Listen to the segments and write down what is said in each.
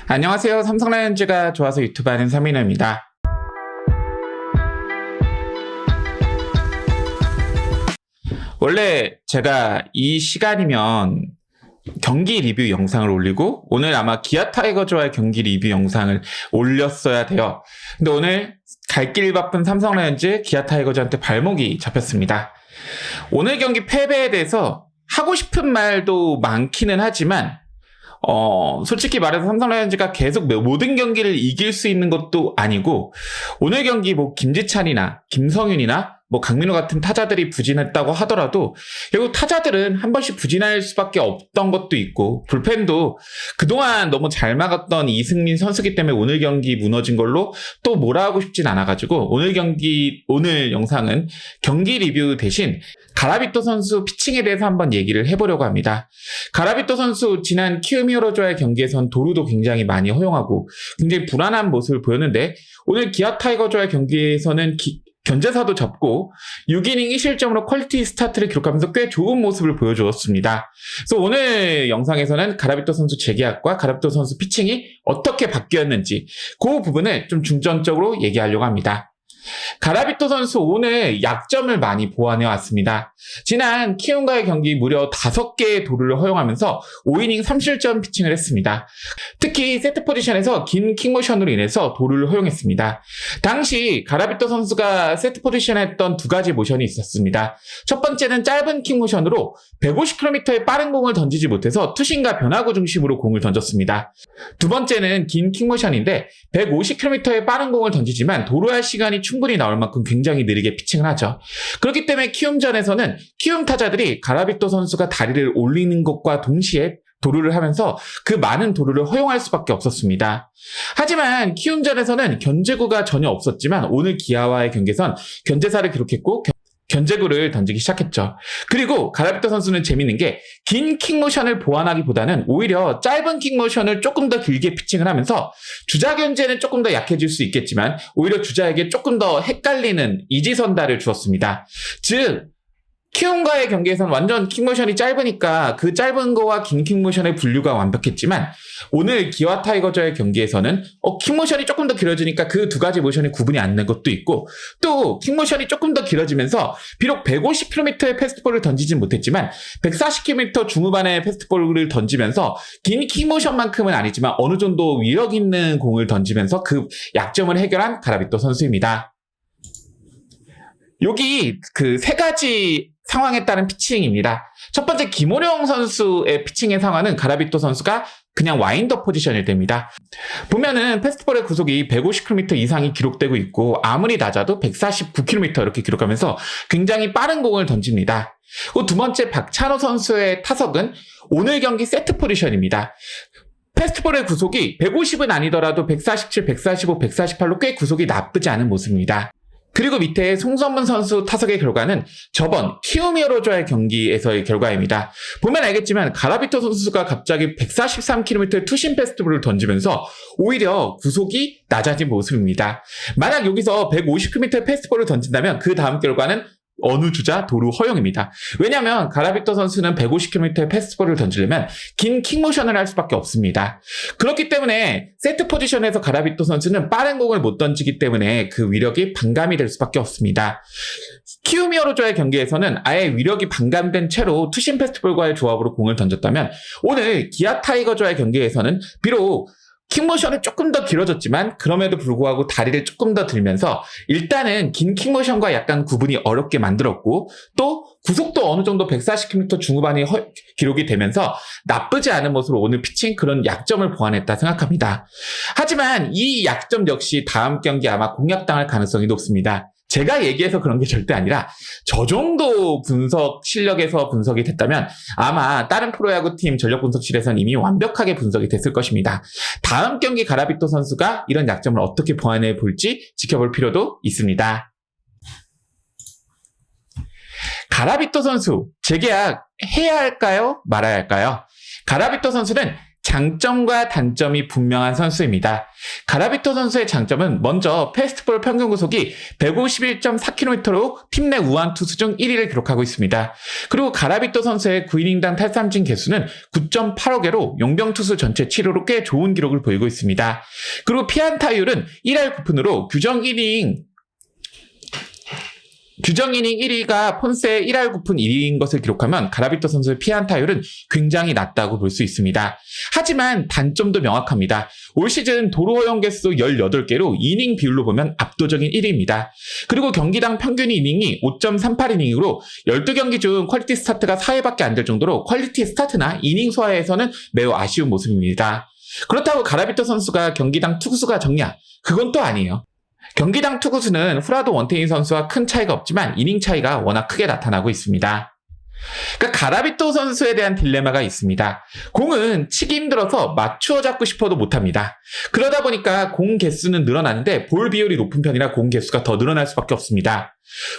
안녕하세요. 삼성라이온즈가 좋아서 유튜브 하는 서민호입니다. 원래 제가 이 시간이면 경기 리뷰 영상을 올리고 오늘 아마 기아 타이거즈와의 경기 리뷰 영상을 올렸어야 돼요. 근데 오늘 갈 길 바쁜 삼성라이온즈 기아 타이거즈한테 발목이 잡혔습니다. 오늘 경기 패배에 대해서 하고 싶은 말도 많기는 하지만 솔직히 말해서 삼성라이온즈가 계속 모든 경기를 이길 수 있는 것도 아니고 오늘 경기 김지찬이나 김성윤이나 강민호 같은 타자들이 부진했다고 하더라도 결국 타자들은 한 번씩 부진할 수밖에 없던 것도 있고 불펜도 그동안 너무 잘 막았던 이승민 선수기 때문에 오늘 경기 무너진 걸로 또 뭐라 하고 싶진 않아가지고 오늘 영상은 경기 리뷰 대신 가라비토 선수 피칭에 대해서 한번 얘기를 해보려고 합니다. 가라비토 선수 지난 키움 히어로즈와의 경기에선 도루도 굉장히 많이 허용하고 굉장히 불안한 모습을 보였는데 오늘 기아 타이거즈와의 경기에서는 견제사도 접고 6이닝 1실점으로 퀄리티 스타트를 기록하면서 꽤 좋은 모습을 보여주었습니다. 그래서 오늘 영상에서는 가라비토 선수 재계약과 가라비토 선수 피칭이 어떻게 바뀌었는지 그 부분을 좀 중점적으로 얘기하려고 합니다. 가라비토 선수 오늘 약점을 많이 보완해 왔습니다. 지난 키움과의 경기 무려 5개의 도루를 허용하면서 5이닝 3실점 피칭을 했습니다. 특히 세트 포지션에서 긴 킥모션으로 인해서 도루를 허용했습니다. 당시 가라비토 선수가 세트 포지션에 했던 두 가지 모션이 있었습니다. 첫 번째는 짧은 킥모션으로 150km의 빠른 공을 던지지 못해서 투심과 변화구 중심으로 공을 던졌습니다. 두 번째는 긴 킥모션인데 150km의 빠른 공을 던지지만 도루할 시간이 충분히 나올 만큼 굉장히 느리게 피칭을 하죠. 그렇기 때문에 키움전에서는 키움 타자들이 가라비토 선수가 다리를 올리는 것과 동시에 도루를 하면서 그 많은 도루를 허용할 수밖에 없었습니다. 하지만 키움전에서는 견제구가 전혀 없었지만 오늘 기아와의 경기에선 견제사를 기록했고 견제구를 던지기 시작했죠. 그리고 가라비토 선수는 재밌는 게 긴 킥모션을 보완하기보다는 오히려 짧은 킥모션을 조금 더 길게 피칭을 하면서 주자 견제는 조금 더 약해질 수 있겠지만 오히려 주자에게 조금 더 헷갈리는 이지선다를 주었습니다. 즉 키움과의 경기에서는 완전 킥모션이 짧으니까 그 짧은 거와 긴 킥모션의 분류가 완벽했지만 오늘 기아 타이거즈의 경기에서는 킥모션이 조금 더 길어지니까 그 두 가지 모션이 구분이 안 된 것도 있고 또 킥모션이 조금 더 길어지면서 비록 150km의 패스트볼을 던지진 못했지만 140km 중후반의 패스트볼을 던지면서 긴 킥모션만큼은 아니지만 어느 정도 위력 있는 공을 던지면서 그 약점을 해결한 가라비토 선수입니다. 여기 그 세 가지 상황에 따른 피칭입니다. 첫 번째 김호령 선수의 피칭의 상황은 가라비토 선수가 그냥 와인더 포지션이 됩니다. 보면은 패스트볼의 구속이 150km 이상이 기록되고 있고 아무리 낮아도 149km 이렇게 기록하면서 굉장히 빠른 공을 던집니다. 그리고 두 번째 박찬호 선수의 타석은 오늘 경기 세트 포지션입니다. 패스트볼의 구속이 150은 아니더라도 147, 145, 148로 꽤 구속이 나쁘지 않은 모습입니다. 그리고 밑에 송선문 선수 타석의 결과는 저번 키움 히어로즈와의 경기에서의 결과입니다. 보면 알겠지만 가라비토 선수가 갑자기 143km의 투심 패스트볼을 던지면서 오히려 구속이 낮아진 모습입니다. 만약 여기서 150km의 패스트볼을 던진다면 그 다음 결과는 어느 주자 도루 허용입니다. 왜냐하면 가라비토 선수는 150km의 패스트볼을 던지려면 긴 킥모션을 할 수밖에 없습니다. 그렇기 때문에 세트 포지션에서 가라비토 선수는 빠른 공을 못 던지기 때문에 그 위력이 반감이 될 수밖에 없습니다. 키움 히어로즈와의 경기에서는 아예 위력이 반감된 채로 투심 패스트볼과의 조합으로 공을 던졌다면 오늘 기아 타이거즈와의 경기에서는 비록 킥모션은 조금 더 길어졌지만 그럼에도 불구하고 다리를 조금 더 들면서 일단은 긴 킥모션과 약간 구분이 어렵게 만들었고 또 구속도 어느 정도 140km 중후반이 기록이 되면서 나쁘지 않은 모습으로 오늘 피칭 그런 약점을 보완했다 생각합니다. 하지만 이 약점 역시 다음 경기 아마 공략당할 가능성이 높습니다. 제가 얘기해서 그런 게 절대 아니라 저 정도 분석 실력에서 분석이 됐다면 아마 다른 프로야구팀 전력분석실에서는 이미 완벽하게 분석이 됐을 것입니다. 다음 경기 가라비토 선수가 이런 약점을 어떻게 보완해 볼지 지켜볼 필요도 있습니다. 가라비토 선수 재계약 해야 할까요? 말아야 할까요? 가라비토 선수는 장점과 단점이 분명한 선수입니다. 가라비토 선수의 장점은 먼저 패스트볼 평균 구속이 151.4km로 팀 내 우한 투수 중 1위를 기록하고 있습니다. 그리고 가라비토 선수의 9이닝당 탈삼진 개수는 9.85개로 용병 투수 전체 7위로 꽤 좋은 기록을 보이고 있습니다. 그리고 피안타율은 1할 9푼으로 규정 이닝 1위가 폰세의 1할 9푼 1위인 것을 기록하면 가라비토 선수의 피안타율은 굉장히 낮다고 볼 수 있습니다. 하지만 단점도 명확합니다. 올 시즌 도루 허용 개수 18개로 이닝 비율로 보면 압도적인 1위입니다. 그리고 경기당 평균 이닝이 5.38이닝으로 12경기 중 퀄리티 스타트가 4회밖에 안 될 정도로 퀄리티 스타트나 이닝 소화에서는 매우 아쉬운 모습입니다. 그렇다고 가라비토 선수가 경기당 투구수가 적냐? 그건 또 아니에요. 경기당 투구수는 후라도 원태인 선수와 큰 차이가 없지만 이닝 차이가 워낙 크게 나타나고 있습니다. 그러니까 가라비토 선수에 대한 딜레마가 있습니다. 공은 치기 힘들어서 맞추어 잡고 싶어도 못합니다. 그러다 보니까 공 개수는 늘어나는데 볼 비율이 높은 편이라 공 개수가 더 늘어날 수밖에 없습니다.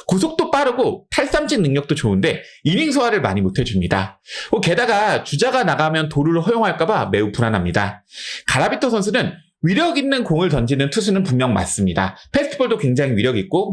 구속도 빠르고 탈삼진 능력도 좋은데 이닝 소화를 많이 못해줍니다. 게다가 주자가 나가면 도루를 허용할까봐 매우 불안합니다. 가라비토 선수는 위력 있는 공을 던지는 투수는 분명 맞습니다. 패스트볼도 굉장히 위력 있고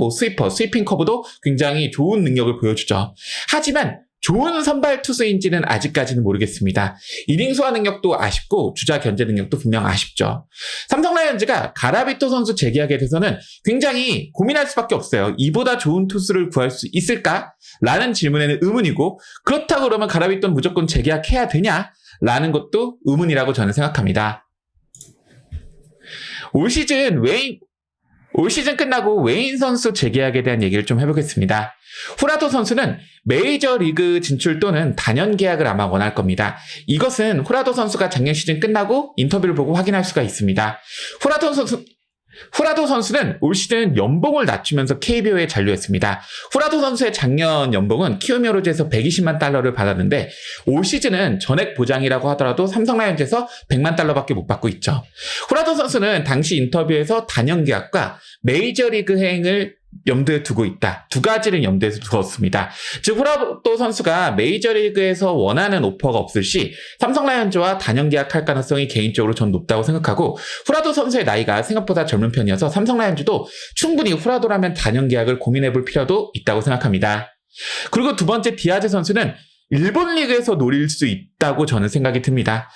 스위핑 커브도 굉장히 좋은 능력을 보여주죠. 하지만 좋은 선발 투수인지는 아직까지는 모르겠습니다. 이닝 소화 능력도 아쉽고 주자 견제 능력도 분명 아쉽죠. 삼성 라이온즈가 가라비토 선수 재계약에 대해서는 굉장히 고민할 수밖에 없어요. 이보다 좋은 투수를 구할 수 있을까? 라는 질문에는 의문이고, 그렇다고 그러면 가라비토는 무조건 재계약해야 되냐? 라는 것도 의문이라고 저는 생각합니다. 올 시즌 끝나고 웨인 선수 재계약에 대한 얘기를 좀 해보겠습니다. 후라도 선수는 메이저리그 진출 또는 단연 계약을 아마 원할 겁니다. 이것은 후라도 선수가 작년 시즌 끝나고 인터뷰를 보고 확인할 수가 있습니다. 후라도 선수는 올 시즌 연봉을 낮추면서 KBO에 잔류했습니다. 후라도 선수의 작년 연봉은 키움히어로즈에서 120만 달러를 받았는데 올 시즌은 전액 보장이라고 하더라도 삼성 라이온즈에서 100만 달러밖에 못 받고 있죠. 후라도 선수는 당시 인터뷰에서 단연 계약과 메이저리그 행을 염두에 두고 있다. 두 가지를 염두에 두었습니다. 즉 후라도 선수가 메이저리그에서 원하는 오퍼가 없을 시 삼성 라이온즈와 단연 계약할 가능성이 개인적으로 전 높다고 생각하고, 후라도 선수의 나이가 생각보다 젊은 편이어서 삼성 라이온즈도 충분히 후라도라면 단연 계약을 고민해볼 필요도 있다고 생각합니다. 그리고 두 번째, 디아즈 선수는 일본 리그에서 노릴 수 있다고 저는 생각이 듭니다.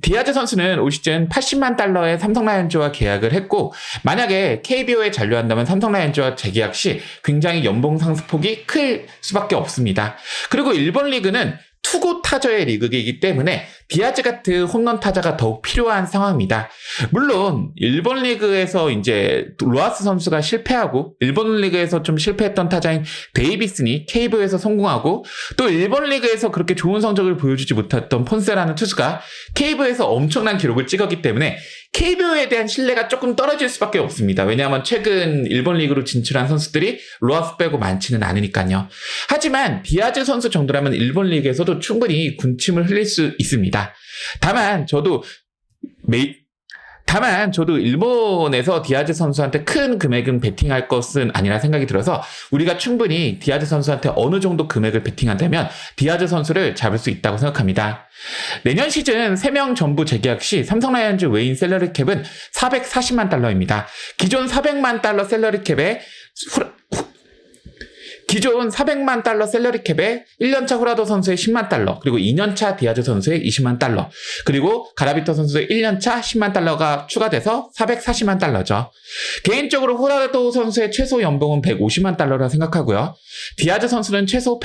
디아즈 선수는 올 시즌 80만 달러의 삼성 라이온즈와 계약을 했고, 만약에 KBO에 잔류한다면 삼성 라이온즈와 재계약 시 굉장히 연봉 상승폭이 클 수밖에 없습니다. 그리고 일본 리그는 투구 타자의 리그이기 때문에 디아즈 같은 홈런 타자가 더욱 필요한 상황입니다. 물론 일본 리그에서 이제 로하스 선수가 실패하고, 일본 리그에서 좀 실패했던 타자인 데이비슨이 KBO에서 성공하고, 또 일본 리그에서 그렇게 좋은 성적을 보여주지 못했던 폰세라는 투수가 KBO에서 엄청난 기록을 찍었기 때문에 KBO에 대한 신뢰가 조금 떨어질 수밖에 없습니다. 왜냐하면 최근 일본 리그로 진출한 선수들이 로하스 빼고 많지는 않으니까요. 하지만 디아즈 선수 정도라면 일본 리그에서도 충분히 군침을 흘릴 수 있습니다. 다만 저도 일본에서 디아즈 선수한테 큰 금액은 베팅할 것은 아니라 생각이 들어서 우리가 충분히 디아즈 선수한테 어느 정도 금액을 베팅한다면 디아즈 선수를 잡을 수 있다고 생각합니다. 내년 시즌 3명 전부 재계약 시 삼성 라이온즈 웨인 셀러리 캡은 440만 달러입니다. 기존 400만 달러 셀러리 캡에 1년차 후라도 선수의 10만 달러, 그리고 2년차 디아즈 선수의 20만 달러, 그리고 가라비토 선수의 1년차 10만 달러가 추가돼서 440만 달러죠. 개인적으로 후라도 선수의 최소 연봉은 150만 달러라 생각하고요. 디아즈 선수는 최소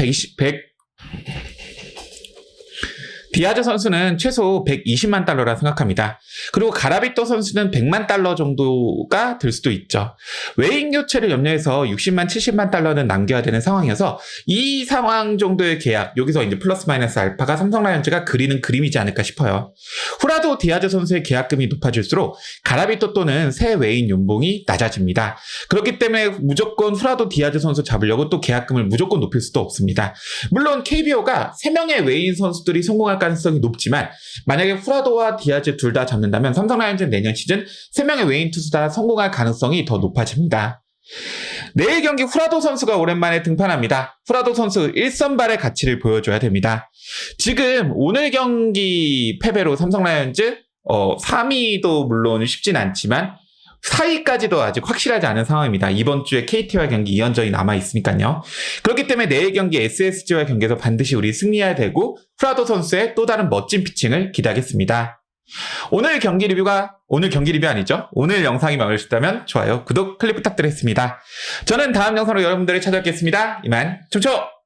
120만 달러라 생각합니다. 그리고 가라비토 선수는 100만 달러 정도가 될 수도 있죠. 외인 교체를 염려해서 60만, 70만 달러는 남겨야 되는 상황이어서 이 상황 정도의 계약, 여기서 이제 플러스 마이너스 알파가 삼성 라이온즈가 그리는 그림이지 않을까 싶어요. 후라도 디아즈 선수의 계약금이 높아질수록 가라비토 또는 새 외인 연봉이 낮아집니다. 그렇기 때문에 무조건 후라도 디아즈 선수 잡으려고 또 계약금을 무조건 높일 수도 없습니다. 물론 KBO가 3명의 외인 선수들이 성공할 가능성이 높지만, 만약에 후라도와 디아즈 둘 다 잡는다면 삼성 라이온즈는 내년 시즌 3명의 외인 투수 다 성공할 가능성이 더 높아집니다. 내일 경기 후라도 선수가 오랜만에 등판합니다. 후라도 선수 1선발의 가치를 보여줘야 됩니다. 지금 오늘 경기 패배로 삼성 라이온즈 3위도 물론 쉽진 않지만 4위까지도 아직 확실하지 않은 상황입니다. 이번 주에 KT와 경기 2연전이 남아있으니까요. 그렇기 때문에 내일 경기 SSG와 경기에서 반드시 우리 승리해야 되고 후라도 선수의 또 다른 멋진 피칭을 기대하겠습니다. 오늘 경기 리뷰 아니죠? 오늘 영상이 마음에 드셨다면 좋아요, 구독, 클릭 부탁드리겠습니다. 저는 다음 영상으로 여러분들을 찾아뵙겠습니다. 이만 총총!